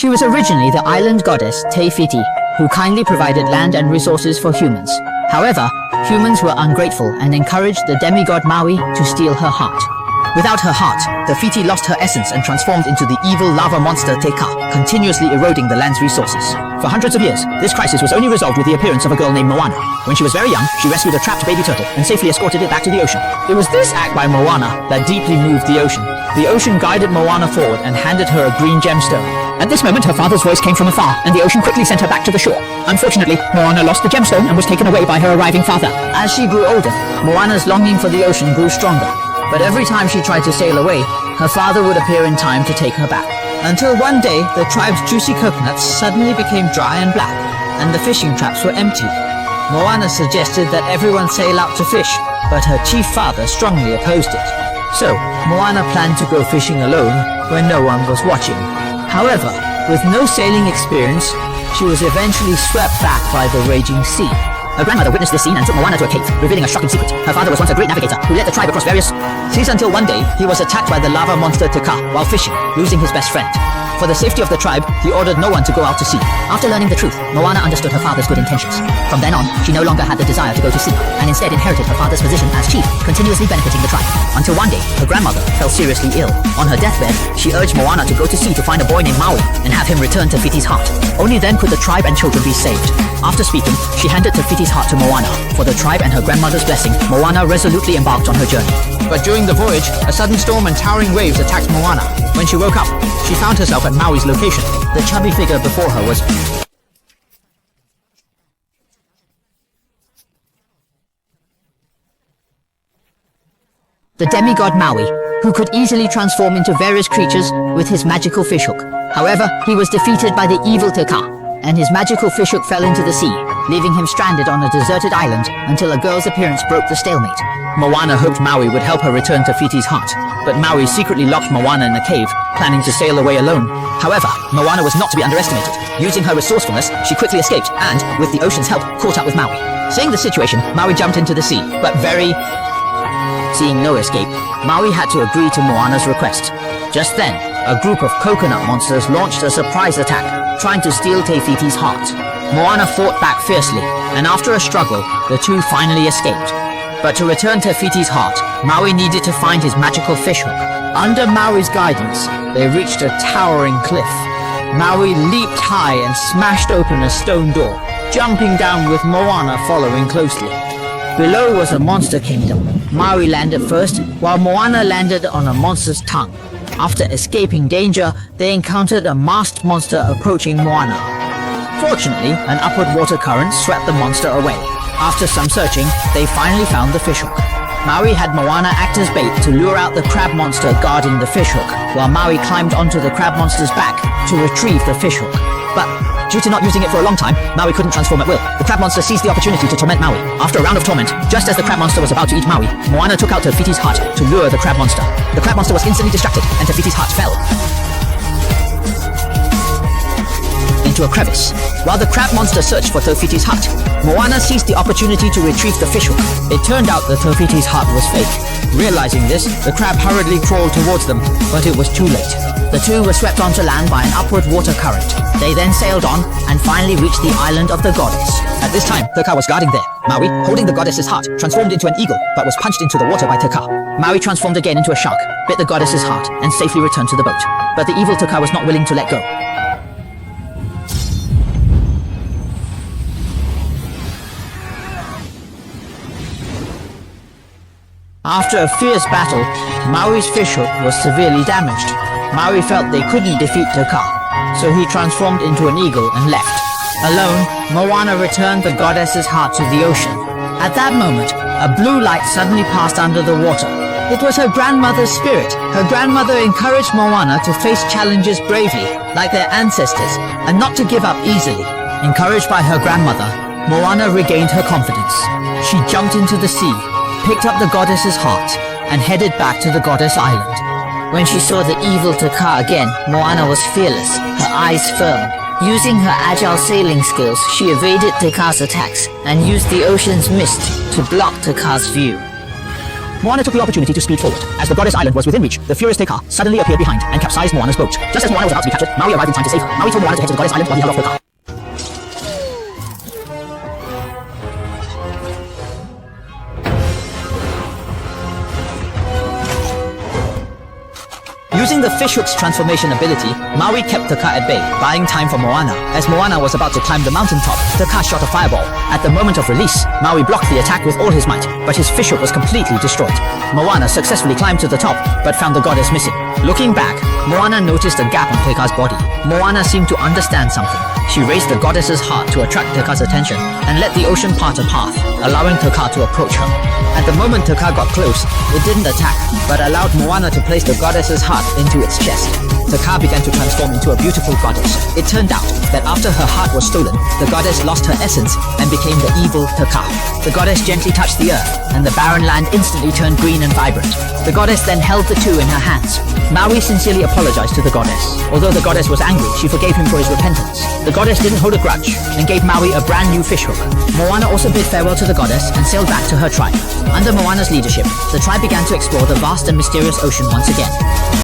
She was originally the island goddess Te-Fiti, who kindly provided land and resources for humans. However, humans were ungrateful and encouraged the demigod Maui to steal her heart. Without her heart, Te-Fiti lost her essence and transformed into the evil lava monster Te Ka, continuously eroding the land's resources. For hundreds of years, this crisis was only resolved with the appearance of a girl named Moana. When she was very young, she rescued a trapped baby turtle and safely escorted it back to the ocean. It was this act by Moana that deeply moved the ocean. The ocean guided Moana forward and handed her a green gemstone. At this moment, her father's voice came from afar, and the ocean quickly sent her back to the shore. Unfortunately, Moana lost the gemstone and was taken away by her arriving father. As she grew older, Moana's longing for the ocean grew stronger. But every time she tried to sail away, her father would appear in time to take her back. Until one day, the tribe's juicy coconuts suddenly became dry and black, and the fishing traps were empty. Moana suggested that everyone sail out to fish, but her chief father strongly opposed it. So, Moana planned to go fishing alone when no one was watching. However, with no sailing experience, she was eventually swept back by the raging sea. Her grandmother witnessed this scene and took Moana to a cave, revealing a shocking secret. Her father was once a great navigator who led the tribe across various seas until one day he was attacked by the lava monster Te Ka while fishing, losing his best friend. For the safety of the tribe, he ordered no one to go out to sea. After learning the truth, Moana understood her father's good intentions. From then on, she no longer had the desire to go to sea, and instead inherited her father's position as chief, continuously benefiting the tribe. Until one day, her grandmother fell seriously ill. On her deathbed, she urged Moana to go to sea to find a boy named Maui, and have him return Te-Fiti's heart. Only then could the tribe and children be saved. After speaking, she handed Te-Fiti's heart to Moana. For the tribe and her grandmother's blessing, Moana resolutely embarked on her journey. But during the voyage, a sudden storm and towering waves attacked Moana. When she woke up, she found herself at Maui's location. The chubby figure before her was the demigod Maui, who could easily transform into various creatures with his magical fishhook. However, he was defeated by the evil Te Ka, and his magical fishhook fell into the sea, leaving him stranded on a deserted island until a girl's appearance broke the stalemate. Moana hoped Maui would help her return Te-Fiti's heart, but Maui secretly locked Moana in a cave, planning to sail away alone. However, Moana was not to be underestimated. Using her resourcefulness, she quickly escaped and, with the ocean's help, caught up with Maui. Seeing the situation, Maui jumped into the sea, but seeing no escape, Maui had to agree to Moana's request. Just then, a group of coconut monsters launched a surprise attack, trying to steal Te-Fiti's heart. Moana fought back fiercely, and after a struggle, the two finally escaped. But to return Te-Fiti's heart, Maui needed to find his magical fishhook. Under Maui's guidance, they reached a towering cliff. Maui leaped high and smashed open a stone door, jumping down with Moana following closely. Below was a monster kingdom. Maui landed first, while Moana landed on a monster's tongue. After escaping danger, they encountered a masked monster approaching Moana. Fortunately, an upward water current swept the monster away. After some searching, they finally found the fishhook. Maui had Moana act as bait to lure out the crab monster guarding the fishhook, while Maui climbed onto the crab monster's back to retrieve the fishhook. But due to not using it for a long time, Maui couldn't transform at will. The crab monster seized the opportunity to torment Maui. After a round of torment, just as the crab monster was about to eat Maui, Moana took out Te-Fiti's heart to lure the crab monster. The crab monster was instantly distracted, and Te-Fiti's heart fell into a crevice. While the crab monster searched for Te-Fiti's heart, Moana seized the opportunity to retrieve the fishhook. It turned out that Te-Fiti's heart was fake. Realizing this, the crab hurriedly crawled towards them, but it was too late. The two were swept onto land by an upward water current. They then sailed on and finally reached the island of the goddess. At this time, Te Ka was guarding there. Maui, holding the goddess's heart, transformed into an eagle, but was punched into the water by Te Ka. Maui transformed again into a shark, bit the goddess's heart, and safely returned to the boat. But the evil Te Ka was not willing to let go. After a fierce battle, Maui's fishhook was severely damaged. Maui felt they couldn't defeat Te Ka, so he transformed into an eagle and left. Alone, Moana returned the goddess's heart to the ocean. At that moment, a blue light suddenly passed under the water. It was her grandmother's spirit. Her grandmother encouraged Moana to face challenges bravely, like their ancestors, and not to give up easily. Encouraged by her grandmother, Moana regained her confidence. She jumped into the sea, picked up the goddess's heart, and headed back to the goddess island. When she saw the evil Te Ka again, Moana was fearless, her eyes firm. Using her agile sailing skills, she evaded Te Ka's attacks and used the ocean's mist to block Te Ka's view. Moana took the opportunity to speed forward. As the goddess island was within reach, the furious Te Kā suddenly appeared behind and capsized Moana's boat. Just as Moana was about to be captured, Maui arrived in time to save her. Maui told Moana to head to the goddess island while he held off Te Kā. Using the fishhook's transformation ability, Maui kept Te Kā at bay, buying time for Moana. As Moana was about to climb the mountaintop, Te Kā shot a fireball. At the moment of release, Maui blocked the attack with all his might, but his fishhook was completely destroyed. Moana successfully climbed to the top, but found the goddess missing. Looking back, Moana noticed a gap on Te Kā's body. Moana seemed to understand something. She raised the goddess's heart to attract Te Kā's attention and let the ocean part a path, allowing Te Kā to approach her. At the moment Te Kā got close, it didn't attack, but allowed Moana to place the goddess's heart into its chest. Te Kā began to transform into a beautiful goddess. It turned out that after her heart was stolen, the goddess lost her essence and became the evil Te Kā. The goddess gently touched the earth, and the barren land instantly turned green and vibrant. The goddess then held the two in her hands. Maui sincerely apologized to the goddess. Although the goddess was angry, she forgave him for his repentance. The goddess didn't hold a grudge and gave Maui a brand new fishhook. Moana also bid farewell to the goddess and sailed back to her tribe. Under Moana's leadership, the tribe began to explore the vast and mysterious ocean once again.